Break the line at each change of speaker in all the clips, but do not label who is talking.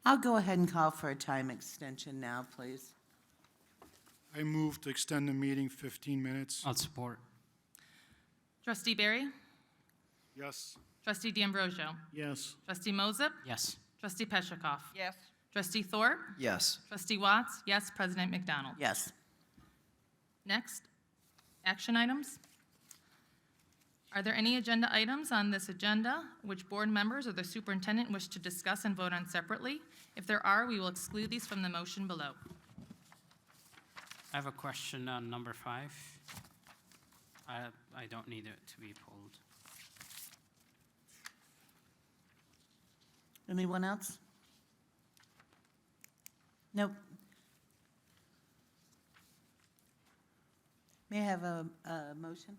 I'll go ahead and call for a time extension now, please.
I move to extend the meeting 15 minutes.
I'll support.
Trustee Barry?
Yes.
Trustee D'Ambrosio?
Yes.
Trustee Moses?
Yes.
Trustee Petrikov?
Yes.
Trustee Thorpe?
Yes.
Trustee Watts? Yes. President McDonald?
Yes.
Next, action items. Are there any agenda items on this agenda which board members or the superintendent wish to discuss and vote on separately? If there are, we will exclude these from the motion below.
I have a question on number 5. I don't need it to be pulled.
Anyone else? Nope. May I have a motion?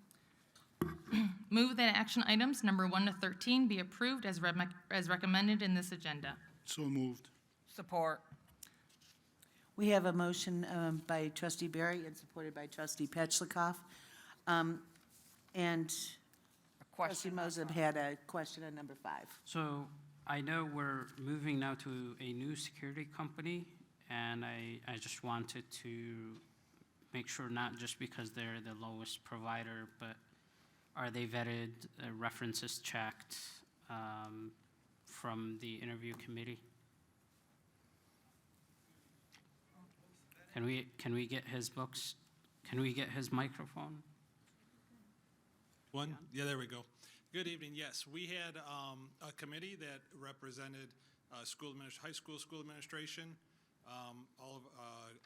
Move that action items number 1 to 13 be approved as recommended in this agenda.
So moved.
Support.
We have a motion by trustee Barry and supported by trustee Petchlokoff. And
A
trustee
question.
Moses had a question on number 5.
So I know we're moving now to a new security company, and I just wanted to make sure, not just because they're the lowest provider, but are they vetted, references checked from the interview committee? Can we get his books? Can we get his microphone?
One? Yeah, there we go. Good evening. Yes, we had a committee that represented high school administration, all of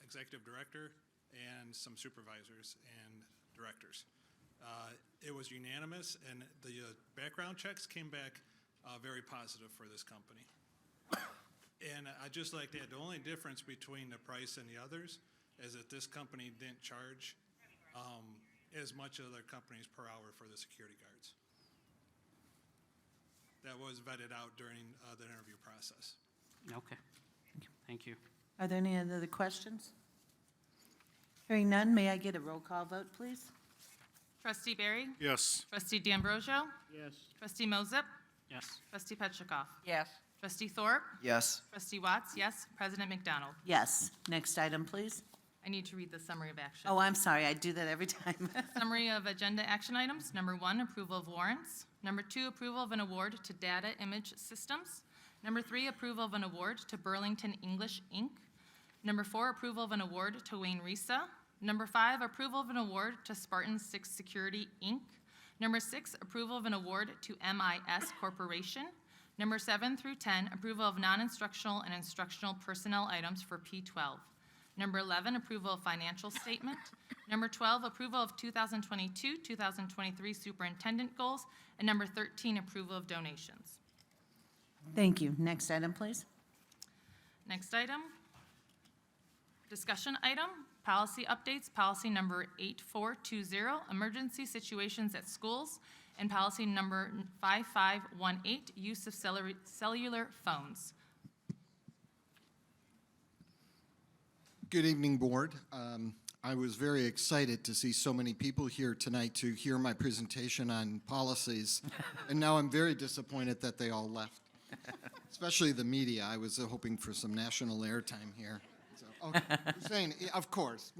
executive director, and some supervisors and directors. It was unanimous, and the background checks came back very positive for this company. And I'd just like to add, the only difference between the price and the others is that this company didn't charge as much as other companies per hour for the security guards. That was vetted out during the interview process.
Okay, thank you.
Are there any other questions? Hearing none, may I get a roll call vote, please?
Trustee Barry?
Yes.
Trustee D'Ambrosio?
Yes.
Trustee Moses?
Yes.
Trustee Petrikov?
Yes.
Trustee Thorpe?
Yes.
Trustee Watts? Yes. President McDonald?
Yes. Next item, please.
I need to read the summary of action.
Oh, I'm sorry, I do that every time.
Summary of agenda action items. Number 1, approval of warrants. Number 2, approval of an award to Data Image Systems. Number 3, approval of an award to Burlington English, Inc. Number 4, approval of an award to Wayne Risa. Number 5, approval of an award to Spartan 6 Security, Inc. Number 6, approval of an award to MIS Corporation. Number 7 through 10, approval of non-instructional and instructional personnel items for P12. Number 11, approval of financial statement. Number 12, approval of 2022-2023 superintendent goals. And number 13, approval of donations.
Thank you. Next item, please.
Next item, discussion item, policy updates, policy number 8420, emergency situations at schools, and policy number 5518, use of cellular phones.
Good evening, Board. I was very excited to see so many people here tonight to hear my presentation on policies, and now I'm very disappointed that they all left, especially the media. I was hoping for some national airtime here. So, okay, Hussein, of course,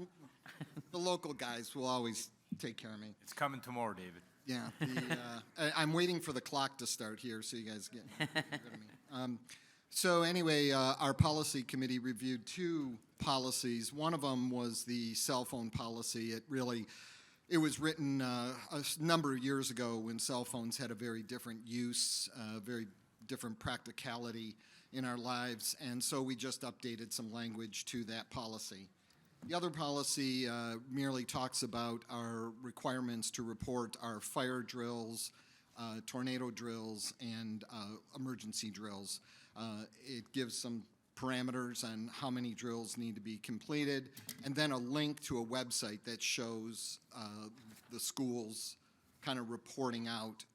the local guys will always take care of me.
It's coming tomorrow, David.
Yeah, I'm waiting for the clock to start here so you guys get rid of me. So anyway, our policy committee reviewed 2 policies. One of them was the cell phone policy. It was written a number of years ago when cell phones had a very different use, very different practicality in our lives, and so we just updated some language to that policy. The other policy merely talks about our requirements to report our fire drills, tornado drills, and emergency drills. It gives some parameters on how many drills need to be completed, and then a link to a website that shows the schools kind of reporting out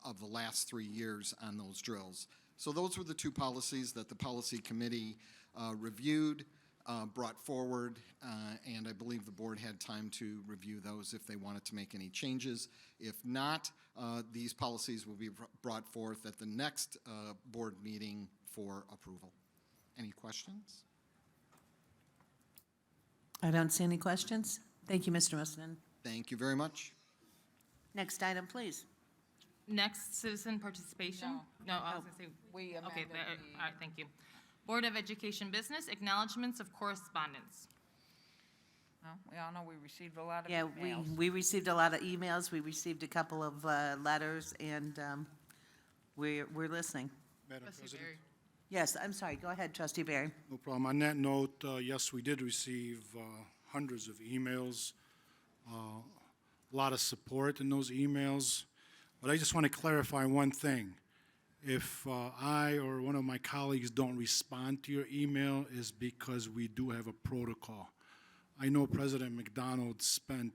of the last 3 years on those drills. So those were the 2 policies that the policy committee reviewed, brought forward, and I believe the board had time to review those if they wanted to make any changes. If not, these policies will be brought forth at the next board meeting for approval. Any questions?
I don't see any questions. Thank you, Mr. Mustin.
Thank you very much.
Next item, please.
Next, citizen participation? No, I was gonna say,
We
okay,
amended
all right, thank you. Board of Education Business, acknowledgements of correspondence.
we all know we received a lot of
Yeah,
emails.
we received a lot of emails, we received a couple of letters, and we're listening.
Madam
Trustee
President?
Berry.
Yes, I'm sorry, go ahead, trustee Barry.
No problem. On that note, yes, we did receive hundreds of emails, a lot of support in those emails. But I just want to clarify one thing. If I or one of my colleagues don't respond to your email, is because we do have a protocol. I know President McDonald spent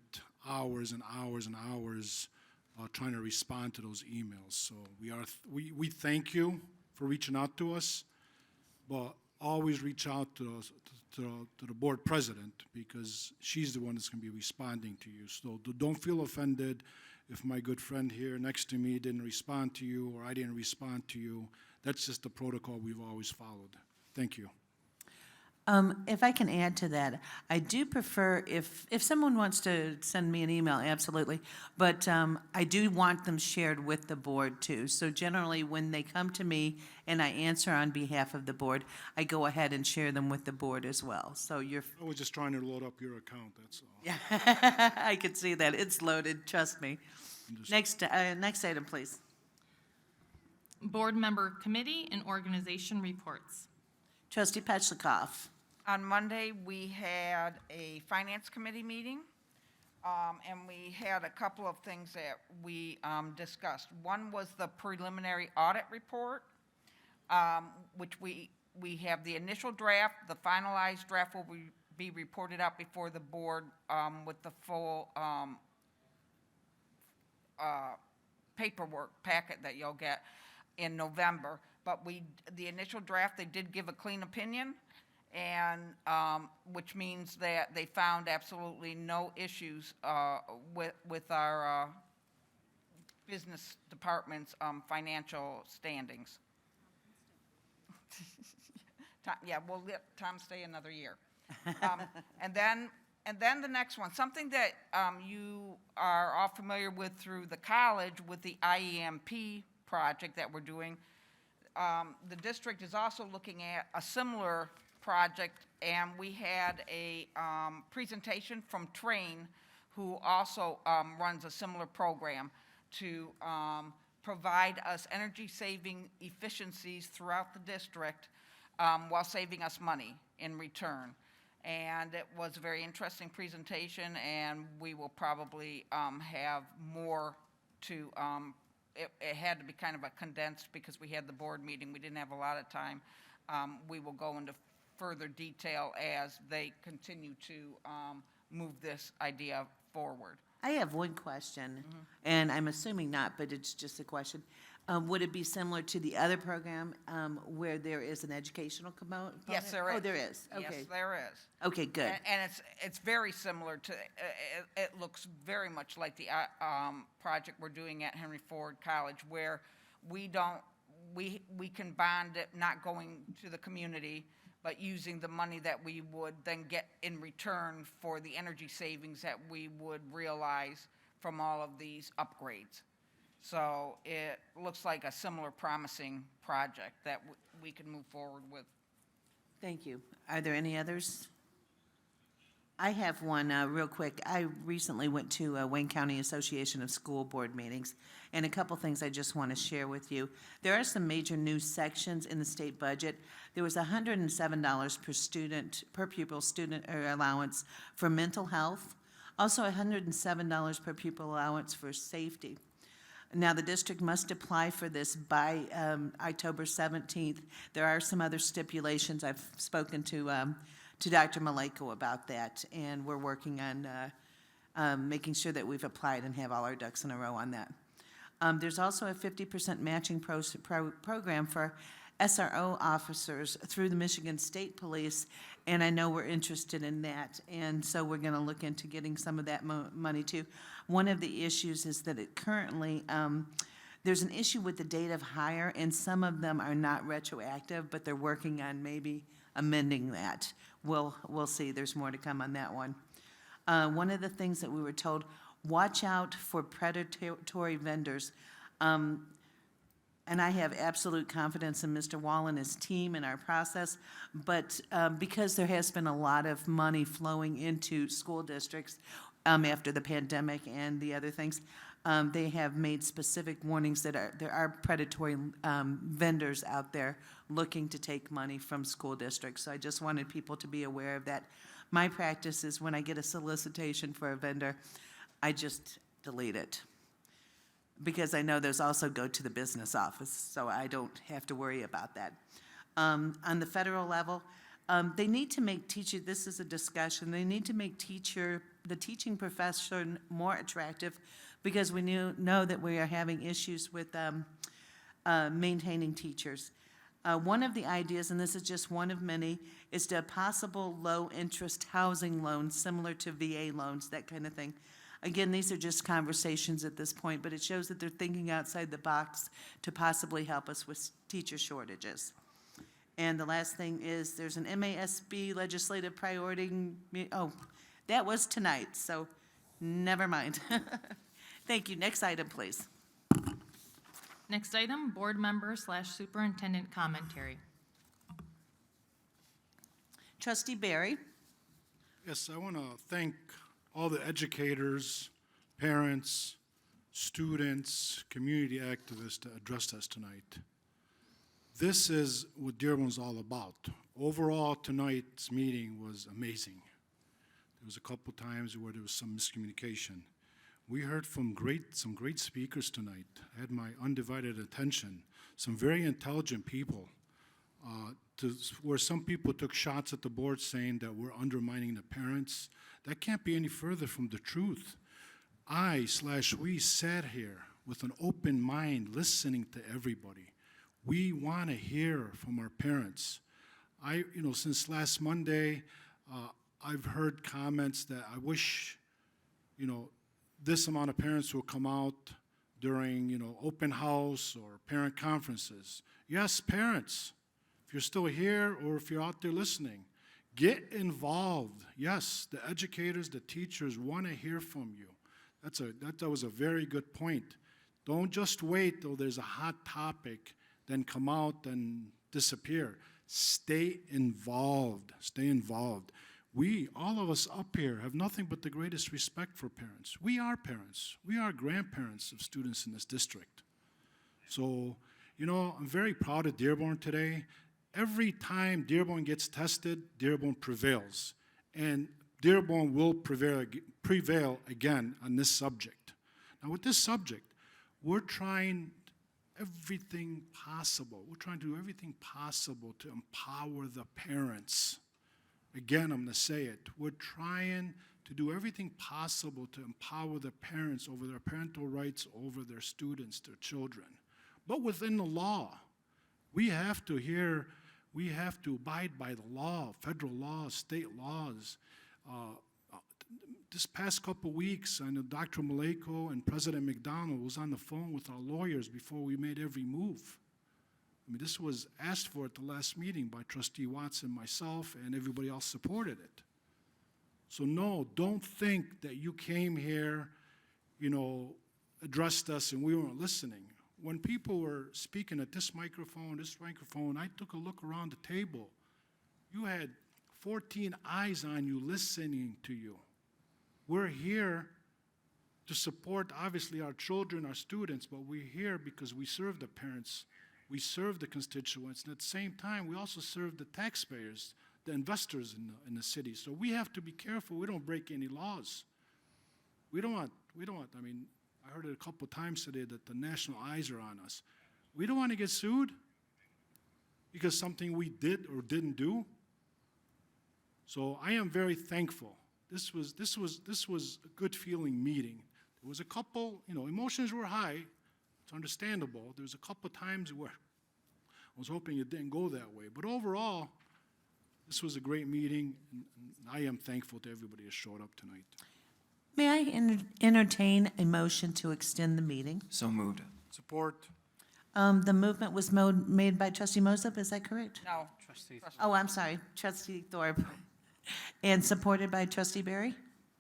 hours and hours and hours trying to respond to those emails. So we thank you for reaching out to us, but always reach out to us, to the board president, because she's the one that's going to be responding to you. So don't feel offended if my good friend here next to me didn't respond to you or I didn't respond to you. That's just the protocol we've always followed. Thank you.
If I can add to that, I do prefer if someone wants to send me an email, absolutely, but I do want them shared with the board too. So generally, when they come to me and I answer on behalf of the board, I go ahead and share them with the board as well. So you're,
I was just trying to load up your account, that's all.
yeah, I could see that. It's loaded, trust me. Next item, please.
Board member committee and organization reports.
Trustee Petchlokoff.
On Monday, we had a finance committee meeting, and we had a couple of things that we discussed. One was the preliminary audit report, which we have the initial draft. The finalized draft will be reported out before the board with the full paperwork packet that you'll get in November. But the initial draft, they did give a clean opinion, and which means that they found absolutely no issues with our business department's financial standings. Yeah, we'll let Tom stay another year. And then the next one, something that you are all familiar with through the college with the IEMP project that we're doing. The district is also looking at a similar project, and we had a presentation from Train, who also runs a similar program to provide us energy-saving efficiencies throughout the district while saving us money in return. And it was a very interesting presentation, and we will probably have more to it had to be kind of a condensed because we had the board meeting. We didn't have a lot of time. We will go into further detail as they continue to move this idea forward.
I have one question, and I'm assuming not, but it's just a question. Would it be similar to the other program where there is an educational component?
Yes, there is.
Oh, there is, okay.
Yes, there is.
Okay, good.
And it's very similar to, it looks very much like the project we're doing at Henry Ford College, where we can bond it not going to the community, but using the money that we would then get in return for the energy savings that we would realize from all of these upgrades. So it looks like a similar promising project that we can move forward with.
Thank you. Are there any others? I have one real quick. I recently went to Wayne County Association of School Board meetings, and a couple things I just want to share with you. There are some major new sections in the state budget. There was $107 per pupil student allowance for mental health, also $107 per pupil allowance for safety. Now, the district must apply for this by October 17th. There are some other stipulations. I've spoken to Dr. Maleko about that, and we're working on making sure that we've applied and have all our ducks in a row on that. There's also a 50% matching program for SRO officers through the Michigan State Police, and I know we're interested in that, and so we're going to look into getting some of that money too. One of the issues is that it currently, there's an issue with the date of hire, and some of them are not retroactive, but they're working on maybe amending that. We'll see, there's more to come on that one. One of the things that we were told, watch out for predatory vendors. And I have absolute confidence in Mr. Wall and his team and our process, but because there has been a lot of money flowing into school districts after the pandemic and the other things, they have made specific warnings that there are predatory vendors out there looking to take money from school districts. So I just wanted people to be aware of that. My practice is when I get a solicitation for a vendor, I just delete it, because I know those also go to the business office, so I don't have to worry about that. On the federal level, they need to make this is a discussion, they need to make the teaching profession more attractive, because we know that we are having issues with maintaining teachers. One of the ideas, and this is just one of many, is to possible low-interest housing loans similar to VA loans, that kind of thing. Again, these are just conversations at this point, but it shows that they're thinking outside the box to possibly help us with teacher shortages. And the last thing is, there's an MASB legislative priority, that was tonight, so never mind. Thank you. Next item, please.
Next item, board member / superintendent commentary.
Trustee Barry.
Yes, I want to thank all the educators, parents, students, community activists that addressed us tonight. This is what Dearborn's all about. Overall, tonight's meeting was amazing. There was a couple times where there was some miscommunication. We heard from some great speakers tonight. I had my undivided attention. Some very intelligent people. Where some people took shots at the board saying that we're undermining the parents. That can't be any further from the truth. We sat here with an open mind, listening to everybody. We want to hear from our parents. Since last Monday, I've heard comments that I wish, this amount of parents will come out during, open house or parent conferences. Yes, parents, if you're still here or if you're out there listening, get involved. Yes, the educators, the teachers want to hear from you. That was a very good point. Don't just wait till there's a hot topic, then come out and disappear. Stay involved. Stay involved. We, all of us up here, have nothing but the greatest respect for parents. We are parents. We are grandparents of students in this district. So, I'm very proud of Dearborn today. Every time Dearborn gets tested, Dearborn prevails. And Dearborn will prevail again on this subject. Now, with this subject, we're trying everything possible. We're trying to do everything possible to empower the parents. Again, I'm going to say it. We're trying to do everything possible to empower the parents over their parental rights over their students, their children. But within the law, we have to abide by the law, federal laws, state laws. This past couple weeks, I know Dr. Maleko and President McDonald was on the phone with our lawyers before we made every move. This was asked for at the last meeting by Trustee Watson, myself, and everybody else supported it. So no, don't think that you came here, addressed us and we weren't listening. When people were speaking at this microphone, I took a look around the table. You had 14 eyes on you listening to you. We're here to support, obviously, our children, our students, but we're here because we serve the parents, we serve the constituents, and at the same time, we also serve the taxpayers, the investors in the city. So we have to be careful we don't break any laws. We don't want, I heard it a couple times today that the national eyes are on us. We don't want to get sued because something we did or didn't do. So I am very thankful. This was a good feeling meeting. There was a couple, emotions were high. It's understandable. There was a couple times where I was hoping it didn't go that way. But overall, this was a great meeting, and I am thankful to everybody who showed up tonight.
May I entertain a motion to extend the meeting?
So moved.
Support.
The movement was made by trustee Moses, is that correct?
No.
Trustee,
Oh, I'm sorry, trustee Thorpe. And supported by trustee Barry?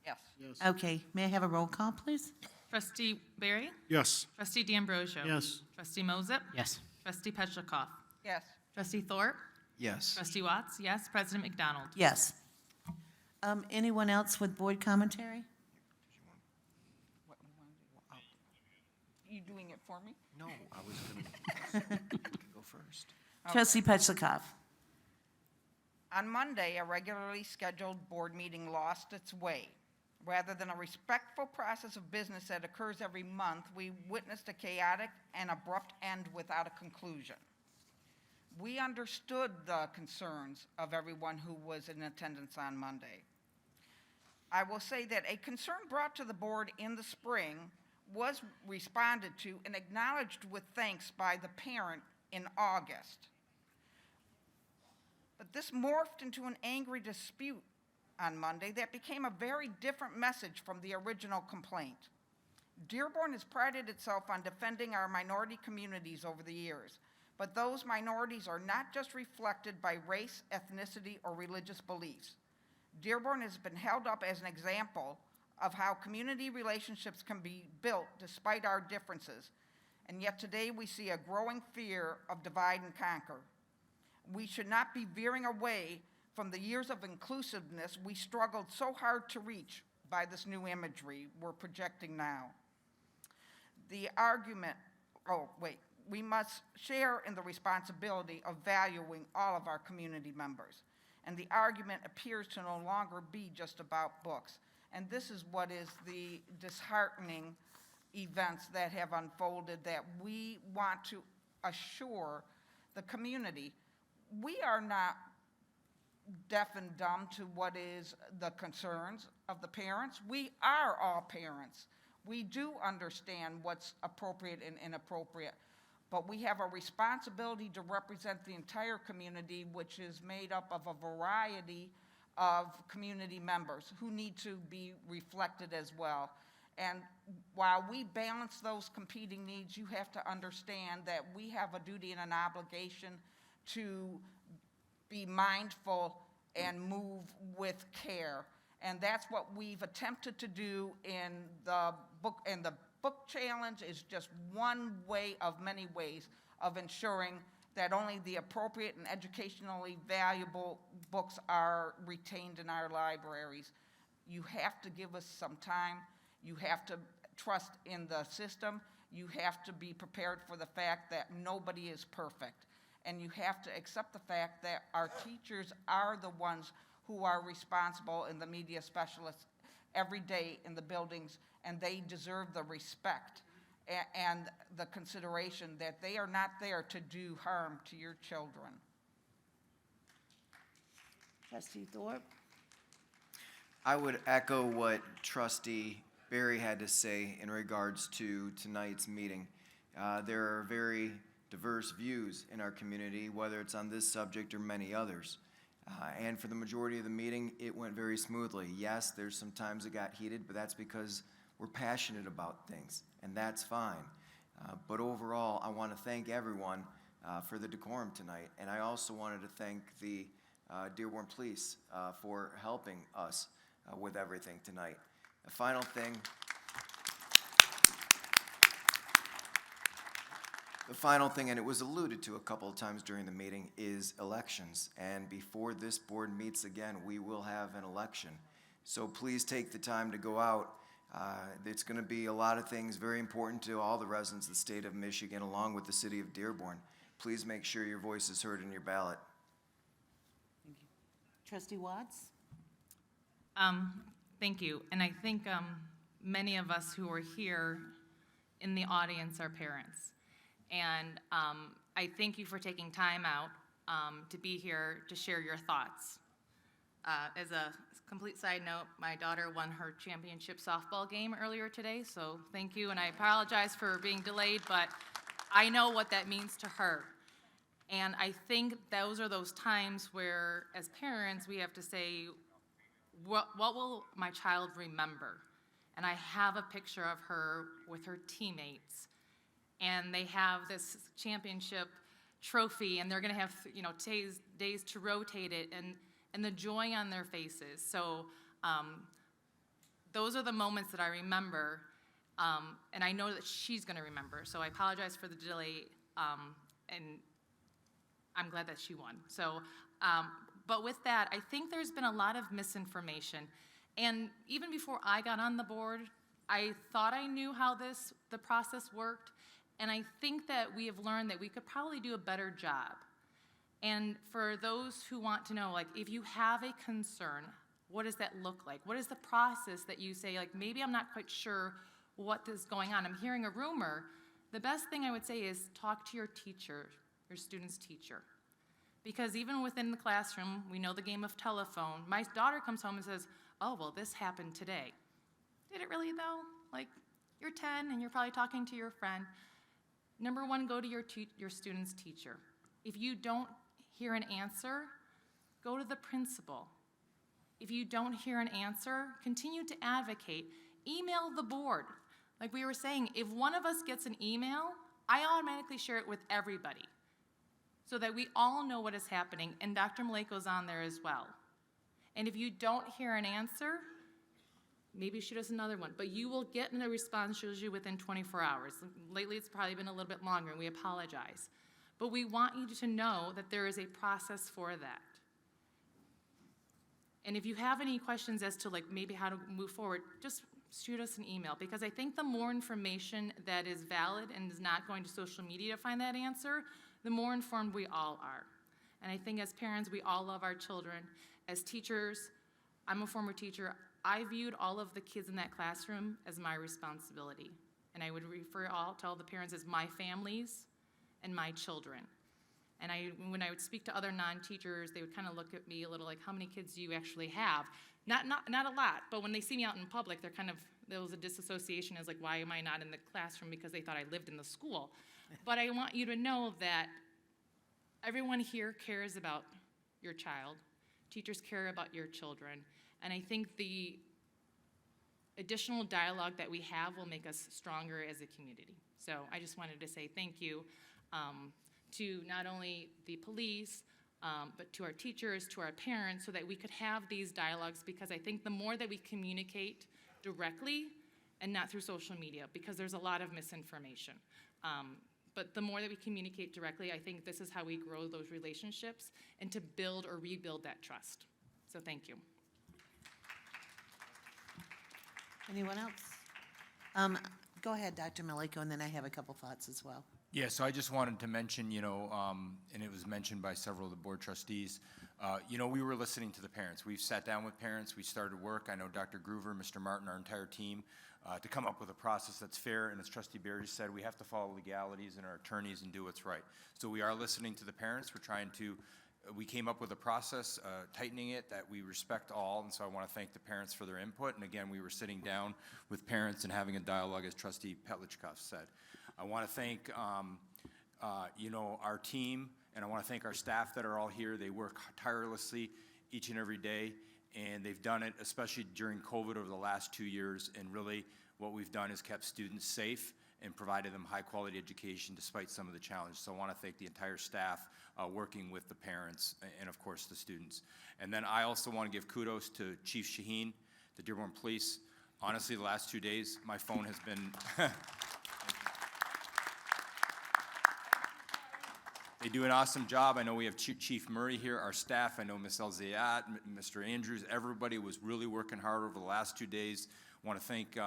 Yes.
Okay, may I have a roll call, please?
Trustee Barry?
Yes.
Trustee D'Ambrosio?
Yes.
Trustee Moses?
yes.
Trustee Petlicoff?
Yes.
Trustee Thorpe?
Yes.
Trustee Watts? Yes. President McDonald?
Yes. Anyone else with board commentary?
What you wanna do? You doing it for me?
No, I was going to go first.
Trustee Petlicoff?
On Monday, a regularly scheduled board meeting lost its way. Rather than a respectful process of business that occurs every month, we witnessed a chaotic and abrupt end without a conclusion. We understood the concerns of everyone who was in attendance on Monday. I will say that a concern brought to the board in the spring was responded to and acknowledged with thanks by the parent in August. But this morphed into an angry dispute on Monday that became a very different message from the original complaint. Dearborn has prided itself on defending our minority communities over the years, but those minorities are not just reflected by race, ethnicity, or religious beliefs. Dearborn has been held up as an example of how community relationships can be built despite our differences, and yet today we see a growing fear of divide and conquer. We should not be veering away from the years of inclusiveness we struggled so hard to reach by this new imagery we're projecting now. We must share in the responsibility of valuing all of our community members. And the argument appears to no longer be just about books. And this is what is the disheartening events that have unfolded that we want to assure the community. We are not deaf and dumb to what is the concerns of the parents. We are all parents. We do understand what's appropriate and inappropriate, but we have a responsibility to represent the entire community, which is made up of a variety of community members who need to be reflected as well. And while we balance those competing needs, you have to understand that we have a duty and an obligation to be mindful and move with care. And that's what we've attempted to do in the book. And the book challenge is just one way of many ways of ensuring that only the appropriate and educationally valuable books are retained in our libraries. You have to give us some time. You have to trust in the system. You have to be prepared for the fact that nobody is perfect. And you have to accept the fact that our teachers are the ones who are responsible, and the media specialists every day in the buildings, and they deserve the respect and the consideration that they are not there to do harm to your children.
Trustee Thorpe?
I would echo what Trustee Barry had to say in regards to tonight's meeting. There are very diverse views in our community, whether it's on this subject or many others. And for the majority of the meeting, it went very smoothly. Yes, there's some times it got heated, but that's because we're passionate about things, and that's fine. But overall, I want to thank everyone for the decorum tonight, and I also wanted to thank the Dearborn Police for helping us with everything tonight. The final thing, and it was alluded to a couple of times during the meeting, is elections. And before this board meets again, we will have an election. So please take the time to go out. It's going to be a lot of things very important to all the residents of the state of Michigan, along with the city of Dearborn. Please make sure your voice is heard in your ballot.
Thank you. Trustee Watts?
Thank you. And I think many of us who are here in the audience are parents. And I thank you for taking time out to be here to share your thoughts. As a complete side note, my daughter won her championship softball game earlier today, so thank you. And I apologize for being delayed, but I know what that means to her. And I think those are those times where, as parents, we have to say, what will my child remember? And I have a picture of her with her teammates. and they have this championship trophy, and they're going to have, days to rotate it, and the joy on their faces. So those are the moments that I remember, and I know that she's going to remember. So I apologize for the delay, and I'm glad that she won. So, but with that, I think there's been a lot of misinformation. And even before I got on the board, I thought I knew how the process worked. And I think that we have learned that we could probably do a better job. And for those who want to know, like, if you have a concern, what does that look like? What is the process that you say, like, maybe I'm not quite sure what is going on, I'm hearing a rumor? The best thing I would say is talk to your teacher, your student's teacher. Because even within the classroom, we know the game of telephone. My daughter comes home and says, oh, well, this happened today. Did it really, though? Like, you're 10 and you're probably talking to your friend. Number one, go to your student's teacher. If you don't hear an answer, go to the principal. If you don't hear an answer, continue to advocate. Email the board. Like we were saying, if one of us gets an email, I automatically share it with everybody so that we all know what is happening, and Dr. Maleko's on there as well. And if you don't hear an answer, maybe shoot us another one, but you will get a response usually within 24 hours. Lately, it's probably been a little bit longer, and we apologize. But we want you to know that there is a process for that. And if you have any questions as to like maybe how to move forward, just shoot us an email, because I think the more information that is valid and is not going to social media to find that answer, the more informed we all are. And I think as parents, we all love our children. As teachers, I'm a former teacher, I viewed all of the kids in that classroom as my responsibility. And I would refer to all the parents as my families and my children. And when I would speak to other non-teachers, they would kind of look at me a little like, how many kids do you actually have? Not a lot, but when they see me out in public, there was a disassociation as like, why am I not in the classroom? Because they thought I lived in the school. But I want you to know that everyone here cares about your child. Teachers care about your children. And I think the additional dialogue that we have will make us stronger as a community. So I just wanted to say thank you to not only the police, but to our teachers, to our parents, so that we could have these dialogues, because I think the more that we communicate directly and not through social media, because there's a lot of misinformation. But the more that we communicate directly, I think this is how we grow those relationships and to build or rebuild that trust. So thank you.
Anyone else? Go ahead, Dr. Maleko, and then I have a couple thoughts as well.
Yeah, so I just wanted to mention, and it was mentioned by several of the board trustees, we were listening to the parents. We've sat down with parents. We started work. I know Dr. Groover, Mr. Martin, our entire team, to come up with a process that's fair. And as Trustee Barry said, we have to follow legalities and our attorneys and do what's right. So we are listening to the parents. We came up with a process, tightening it, that we respect all, and so I want to thank the parents for their input. And again, we were sitting down with parents and having a dialogue, as Trustee Petlichkov said. I want to thank, our team, and I want to thank our staff that are all here. They work tirelessly each and every day, and they've done it, especially during COVID over the last 2 years, and really what we've done is kept students safe and provided them high-quality education despite some of the challenges. So I want to thank the entire staff working with the parents and, of course, the students. And then I also want to give kudos to Chief Shaheen, the Dearborn Police. Honestly, the last 2 days, my phone has been... They do an awesome job. I know we have Chief Murray here, our staff. I know Ms. El-Zayat, Mr. Andrews. Everybody was really working hard over the last 2 days. I want to thank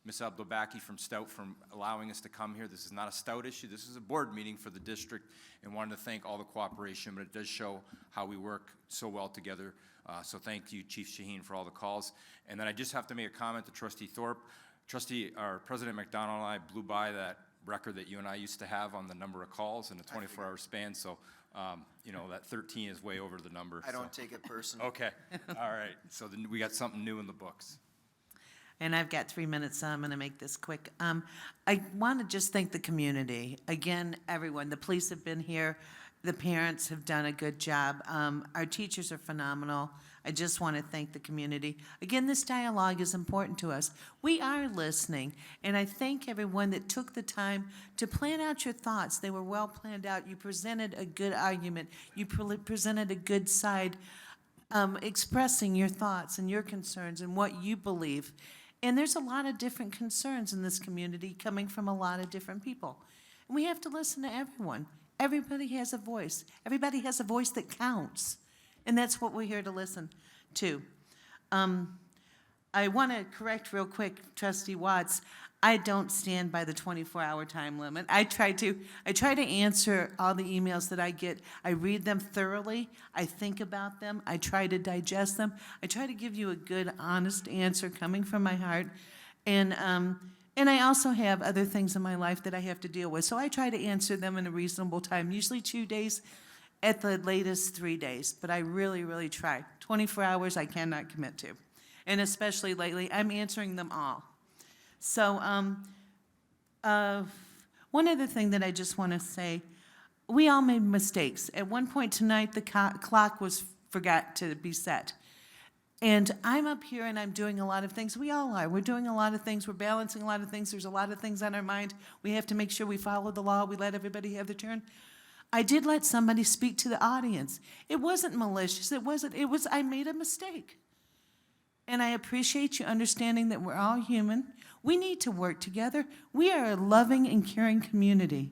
Ms. Abdelbaki from Stout for allowing us to come here. This is not a Stout issue. This is a board meeting for the district, and wanted to thank all the cooperation, but it does show how we work so well together. So thank you, Chief Shaheen, for all the calls. And then I just have to make a comment to Trustee Thorpe. President McDonald and I blew by that record that you and I used to have on the number of calls in a 24-hour span, so that 13 is way over the number.
I don't take it personal.
Okay, all right, so then we got something new in the books.
And I've got 3 minutes, so I'm going to make this quick. I want to just thank the community. Again, everyone, the police have been here. The parents have done a good job. Our teachers are phenomenal. I just want to thank the community. Again, this dialogue is important to us. We are listening, and I thank everyone that took the time to plan out your thoughts. They were well planned out. You presented a good argument. You presented a good side, expressing your thoughts and your concerns and what you believe. And there's a lot of different concerns in this community coming from a lot of different people. And we have to listen to everyone. Everybody has a voice. Everybody has a voice that counts. And that's what we're here to listen to. I want to correct real quick, Trustee Watts. I don't stand by the 24-hour time limit. I try to answer all the emails that I get. I read them thoroughly. I think about them. I try to digest them. I try to give you a good, honest answer coming from my heart. And I also have other things in my life that I have to deal with. So I try to answer them in a reasonable time, usually 2 days, at the latest 3 days. But I really, really try. 24 hours I cannot commit to. And especially lately, I'm answering them all. So one other thing that I just want to say, we all made mistakes. At one point tonight, the clock forgot to be set. And I'm up here and I'm doing a lot of things. We all are. We're doing a lot of things. We're balancing a lot of things. There's a lot of things on our mind. We have to make sure we follow the law. We let everybody have their turn. I did let somebody speak to the audience. It wasn't malicious. I made a mistake. And I appreciate you understanding that we're all human. We need to work together. We are a loving and caring community.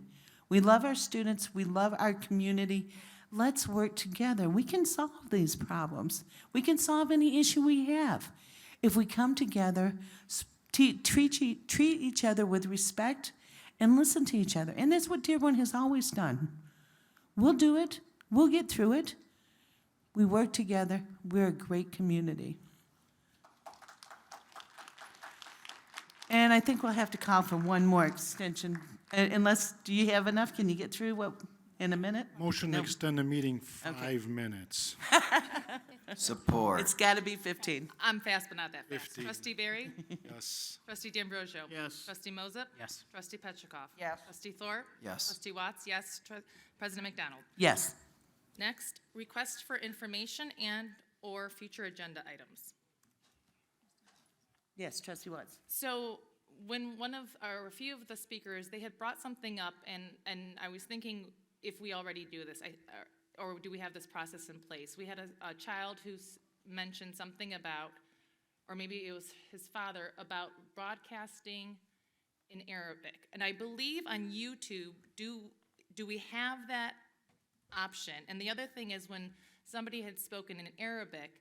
We love our students. We love our community. Let's work together. We can solve these problems. We can solve any issue we have. If we come together, treat each other with respect, and listen to each other. And that's what Dearborn has always done. We'll do it. We'll get through it. We work together. We're a great community. And I think we'll have to call for one more extension. Unless, do you have enough? Can you get through in a minute?
Motion to
No.
extend the meeting
Okay.
5 minutes.
Support.
It's got to be 15.
I'm fast, but not that fast.
15.
Trustee Barry?
Yes.
Trustee D'Ambrosio?
Yes.
Trustee Moses?
Yes.
Trustee Petrikov?
Yes.
Trustee Thorpe?
Yes.
Trustee Watts? Yes. President McDonald?
Yes.
Next, request for information and/or future agenda items.
Yes, Trustee Watts.
So when a few of the speakers, they had brought something up, and I was thinking if we already do this, or do we have this process in place? We had a child who mentioned something about, or maybe it was his father, about broadcasting in Arabic. And I believe on YouTube, do we have that option? And the other thing is when somebody had spoken in Arabic,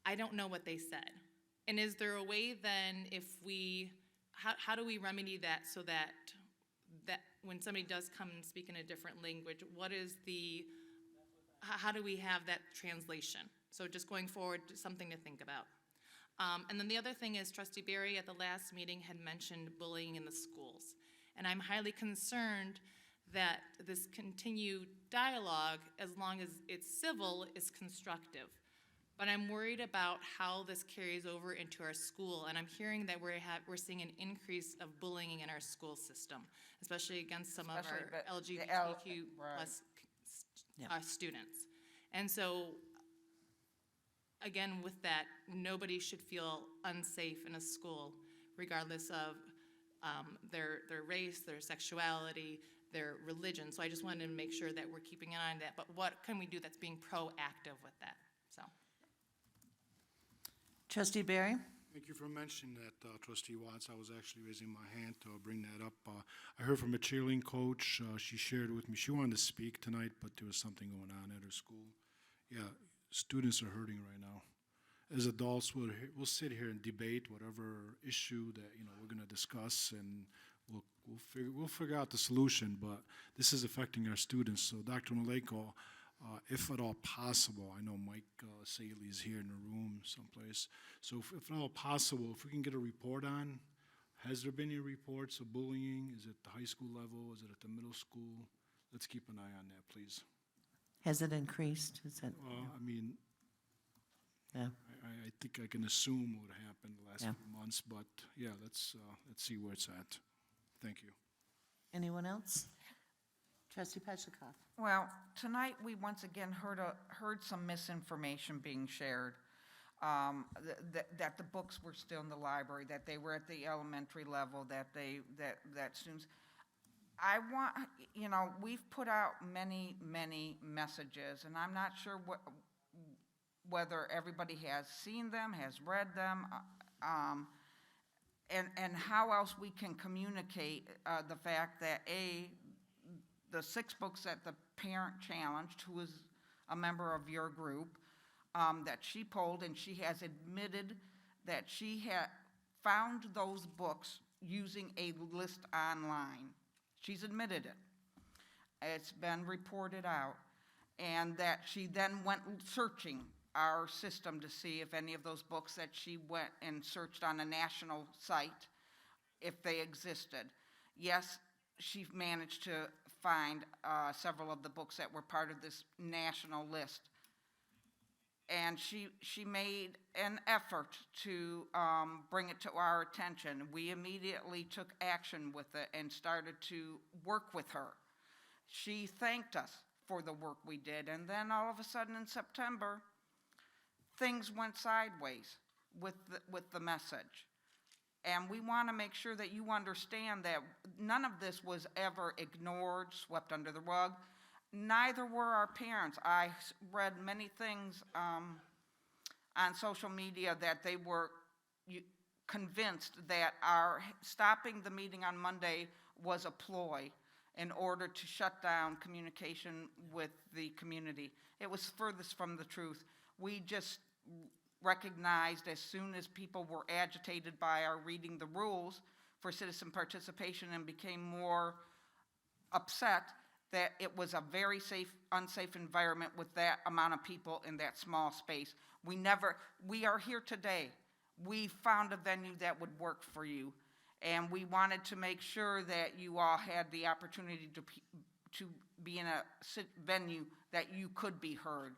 I don't know what they said. And is there a way then how do we remedy that so that when somebody does come and speak in a different language, how do we have that translation? So just going forward, something to think about. And then the other thing is Trustee Barry at the last meeting had mentioned bullying in the schools. And I'm highly concerned that this continued dialogue, as long as it's civil, is constructive. But I'm worried about how this carries over into our school, and I'm hearing that we're seeing an increase of bullying in our school system, especially against some of our LGBTQ plus students. And so, again, with that, nobody should feel unsafe in a school, regardless of their race, their sexuality, their religion. So I just wanted to make sure that we're keeping an eye on that. But what can we do that's being proactive with that? So.
Trustee Barry?
Thank you for mentioning that, Trustee Watts. I was actually raising my hand to bring that up. I heard from a cheerleading coach. She shared with me. She wanted to speak tonight, but there was something going on at her school. Yeah, students are hurting right now. As adults, we'll sit here and debate whatever issue that we're going to discuss, and we'll figure out the solution. But this is affecting our students. So, Dr. Maleko, if at all possible, I know Mike Saley is here in the room someplace. So if at all possible, if we can get a report on, has there been any reports of bullying? Is it at the high school level? Is it at the middle school? Let's keep an eye on that, please.
Has it increased?
I mean,
Yeah.
I think I can assume what happened the last
Yeah.
few months, but yeah, let's see where it's at. Thank you.
Anyone else? Trustee Petlicoff?
Well, tonight, we once again heard some misinformation being shared. That the books were still in the library, that they were at the elementary level, that students. I want, we've put out many, many messages, and I'm not sure whether everybody has seen them, has read them, and how else we can communicate the fact that, the 6 books that the parent challenged, who is a member of your group, that she polled, and she has admitted that she had found those books using a list online. She's admitted it. It's been reported out. And that she then went searching our system to see if any of those books that she went and searched on a national site, if they existed. Yes, she managed to find several of the books that were part of this national list. And she made an effort to bring it to our attention. We immediately took action with it and started to work with her. She thanked us for the work we did, and then all of a sudden in September, things went sideways with the message. And we want to make sure that you understand that none of this was ever ignored, swept under the rug. Neither were our parents. I read many things on social media that they were convinced that our stopping the meeting on Monday was a ploy in order to shut down communication with the community. It was furthest from the truth. We just recognized as soon as people were agitated by our reading the rules for citizen participation and became more upset, that it was a very unsafe environment with that amount of people in that small space. We are here today. We found a venue that would work for you, and we wanted to make sure that you all had the opportunity to be in a venue that you could be heard.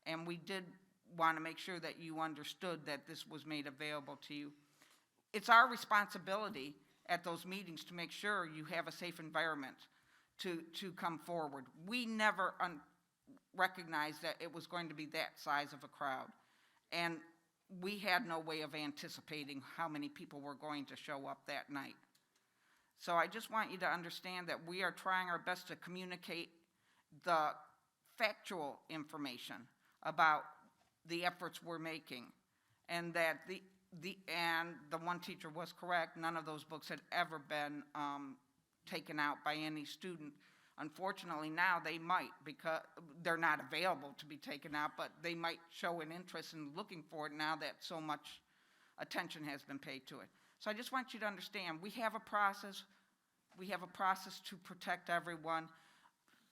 And we did want to make sure that you understood that this was made available to you. It's our responsibility at those meetings to make sure you have a safe environment to come forward. We never recognized that it was going to be that size of a crowd. And we had no way of anticipating how many people were going to show up that night. So I just want you to understand that we are trying our best to communicate the factual information about the efforts we're making, and that the one teacher was correct. None of those books had ever been taken out by any student. Unfortunately, now they might, because they're not available to be taken out, but they might show an interest in looking for it now that so much attention has been paid to it. So I just want you to understand, we have a process. We have a process to protect everyone,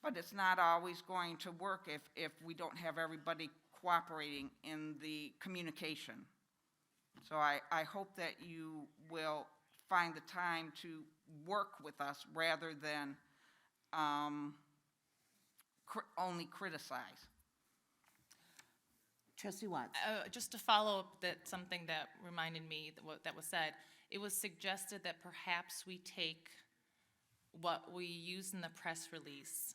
but it's not always going to work if we don't have everybody cooperating in the communication. So I hope that you will find the time to work with us rather than only criticize.
Trustee Watts?
Just to follow up something that reminded me that was said, it was suggested that perhaps we take what we use in the press release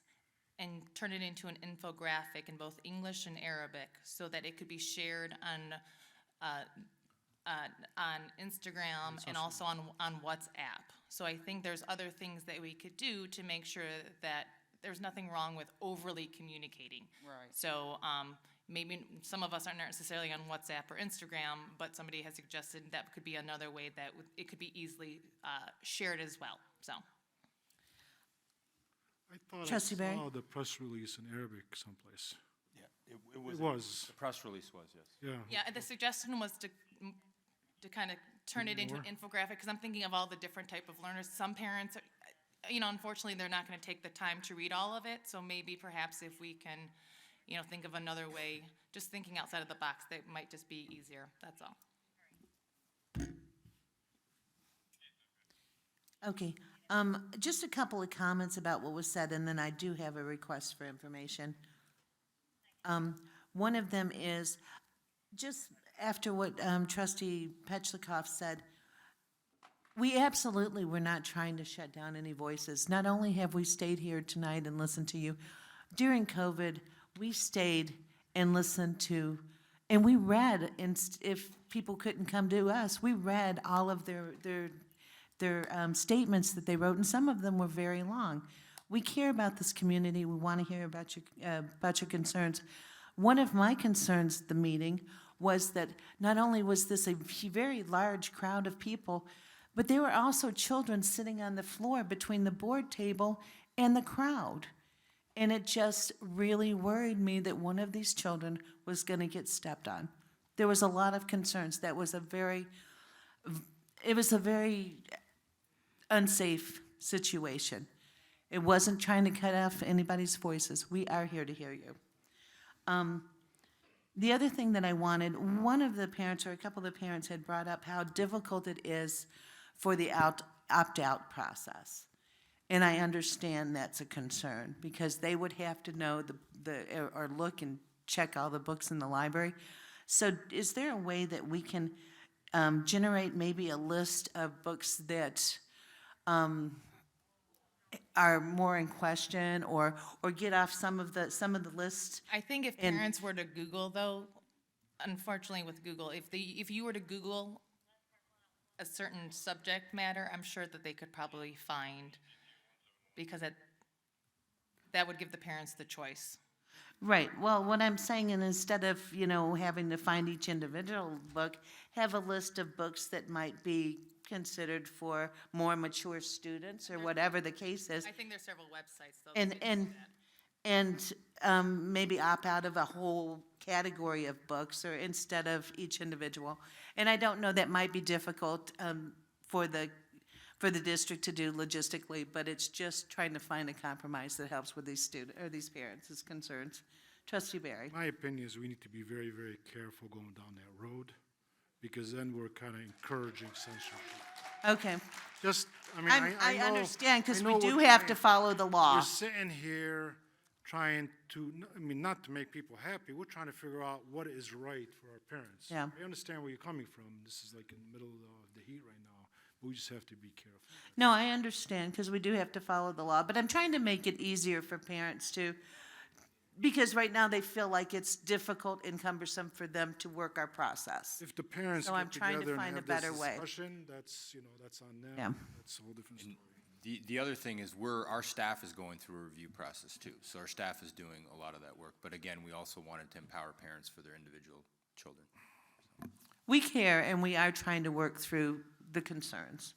and turn it into an infographic in both English and Arabic so that it could be shared on Instagram and also on WhatsApp. So I think there's other things that we could do to make sure that there's nothing wrong with overly communicating.
Right.
So maybe some of us aren't necessarily on WhatsApp or Instagram, but somebody has suggested that could be another way that it could be easily shared as well. So.
I thought I
Trustee Barry?
saw the press release in Arabic someplace.
Yeah,
It was.
The press release was, yes.
Yeah.
Yeah, the suggestion was to kind of turn it into an infographic, because I'm thinking of all the different type of learners. Some parents, unfortunately, they're not going to take the time to read all of it, so maybe perhaps if we can, think of another way, just thinking outside of the box, that might just be easier, that's all.
Okay, just a couple of comments about what was said, and then I do have a request for information. One of them is, just after what Trustee Petlicoff said, We absolutely were not trying to shut down any voices. Not only have we stayed here tonight and listened to you, during COVID, we stayed and listened to, and we read, and if people couldn't come to us, we read all of their statements that they wrote, and some of them were very long. We care about this community. We want to hear about your concerns. One of my concerns at the meeting was that not only was this a very large crowd of people, but there were also children sitting on the floor between the board table and the crowd. And it just really worried me that one of these children was going to get stepped on. There was a lot of concerns. It was a very unsafe situation. It wasn't trying to cut off anybody's voices. We are here to hear you. The other thing that I wanted, one of the parents or a couple of the parents had brought up how difficult it is for the opt-out process. And I understand that's a concern because they would have to know or look and check all the books in the library. So is there a way that we can generate maybe a list of books that are more in question or get off some of the lists?
I think if
And-
parents were to Google, though, unfortunately with Google, if you were to Google a certain subject matter, I'm sure that they could probably find, because that would give the parents the choice.
Right, well, what I'm saying, and instead of, having to find each individual book, have a list of books that might be considered for more mature students, or whatever the case is,
I think there's several websites, though. that
and,
can do that.
and maybe opt out of a whole category of books, or instead of each individual. And I don't know, that might be difficult for the district to do logistically, but it's just trying to find a compromise that helps with these these parents' concerns. Trustee Barry?
My opinion is we need to be very, very careful going down that road, because then we're kind of encouraging censorship.
Okay.
Just, I know.
understand, because
I
we
know
do
we're
have to
trying-
follow the law.
We're sitting here trying to, not to make people happy, we're trying to figure out what is right for our parents.
Yeah.
I understand where you're coming from. This is like in the middle of the heat right now, but we just have to be careful.
No, I understand, because we do have to follow the law, but I'm trying to make it easier for parents to, because right now they feel like it's difficult and cumbersome for them to work our process.
If the parents
So I'm
get
trying to
together and
find a
have this
better way.
discussion, that's on them.
Yeah.
That's a whole different story.
The other thing is our staff is going through a review process too. So our staff is doing a lot of that work. But again, we also wanted to empower parents for their individual children.
We care, and we are trying to work through the concerns.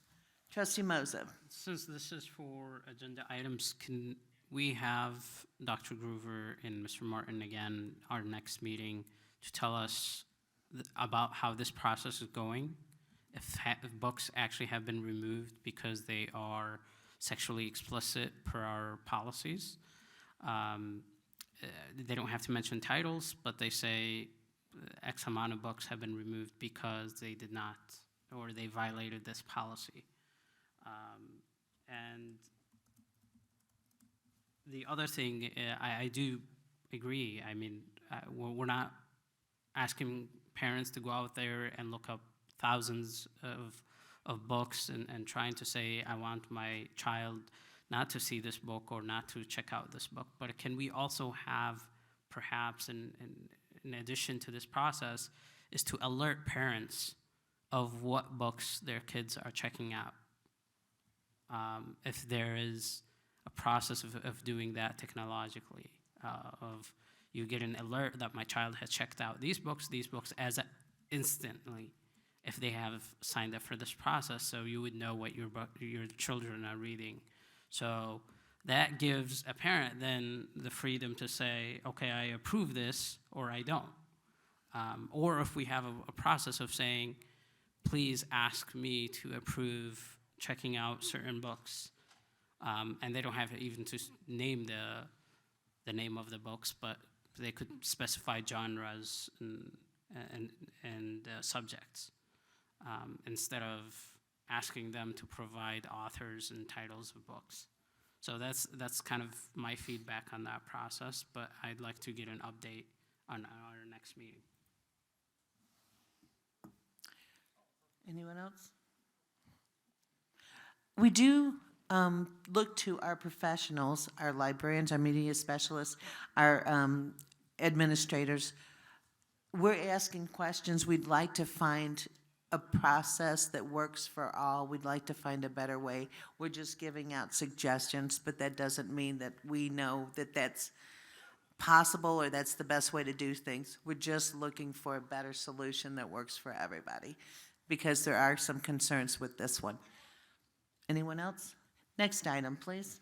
Trustee Moser?
Since this is for agenda items, can we have Dr. Groover and Mr. Martin again, our next meeting, to tell us about how this process is going? If books actually have been removed because they are sexually explicit per our policies. They don't have to mention titles, but they say X amount of books have been removed because they did not, or they violated this policy. And the other thing, I do agree. I mean, we're not asking parents to go out there and look up thousands of books and trying to say, I want my child not to see this book or not to check out this book. But can we also have, perhaps, in addition to this process, is to alert parents of what books their kids are checking out. If there is a process of doing that technologically, of you get an alert that my child has checked out these books as instantly, if they have signed up for this process, so you would know what your children are reading. So that gives a parent then the freedom to say, okay, I approve this, or I don't. Or if we have a process of saying, please ask me to approve checking out certain books, and they don't have even to name the name of the books, but they could specify genres and subjects, instead of asking them to provide authors and titles of books. So that's kind of my feedback on that process, but I'd like to get an update on our next meeting.
Anyone else? We do look to our professionals, our librarians, our media specialists, our administrators. We're asking questions. We'd like to find a process that works for all. We'd like to find a better way. We're just giving out suggestions, but that doesn't mean that we know that that's possible or that's the best way to do things. We're just looking for a better solution that works for everybody, because there are some concerns with this one. Anyone else? Next item, please.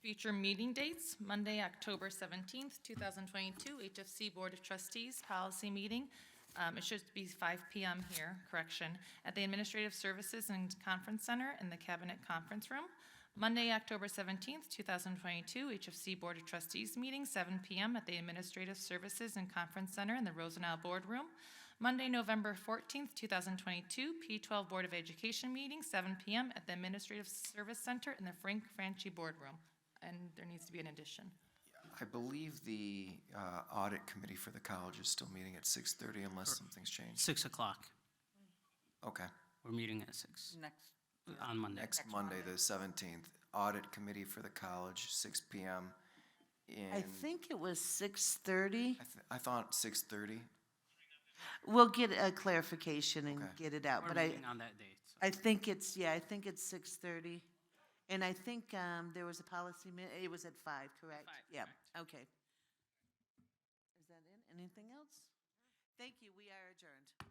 Future meeting dates, Monday, October 17th, 2022, HFC Board of Trustees Policy Meeting. It should be 5 p.m. here, correction, at the Administrative Services and Conference Center in the Cabinet Conference Room. Monday, October 17th, 2022, HFC Board of Trustees meeting, 7 p.m. at the Administrative Services and Conference Center in the Rosenau Boardroom. Monday, November 14th, 2022, P12 Board of Education meeting, 7 p.m. at the Administrative Service Center in the Frank Franchi Boardroom. And there needs to be an addition.
I believe the audit committee for the college is still meeting at 6:30 unless something's changed.
6 o'clock.
Okay.
We're meeting at 6
Next,
on Monday.
Next Monday, the 17th, audit committee for the college, 6 p.m.
I think it was 6:30.
I thought 6:30.
We'll get a clarification and
Okay.
get it out,
We're
but
meeting on that date. So.
I think it's 6:30. And I think there was a policy, it was at 5, correct?
5,
Yeah, okay. Is that it? Anything else? Thank you, we are adjourned.